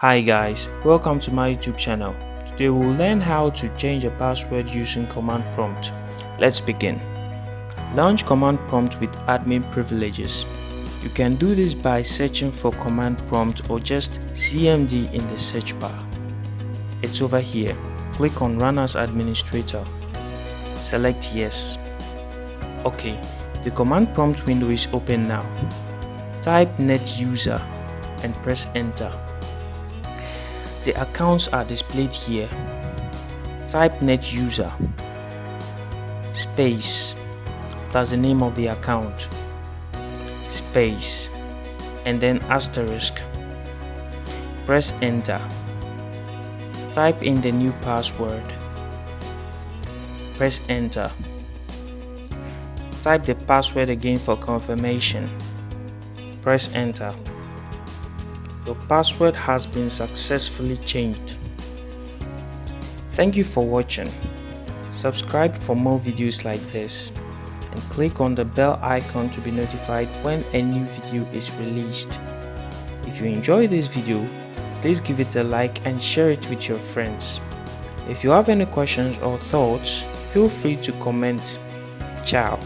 Hi guys, welcome to my YouTube channel. Today we'll learn how to change a password using command prompt. Let's begin. Launch command prompt with admin privileges. You can do this by searching for command prompt or just CMD in the search bar. It's over here. Click on Run as Administrator. Select Yes. Okay, the command prompt window is open now. Type NetUser and press Enter. The accounts are displayed here. Type NetUser space plus the name of the account space and then asterisk. Press Enter. Type in the new password. Press Enter. Type the password again for confirmation. Press Enter. Your password has been successfully changed. Thank you for watching. Subscribe for more videos like this and click on the bell icon to be notified when a new video is released. If you enjoy this video, please give it a like and share it with your friends. If you have any questions or thoughts, feel free to comment. Ciao.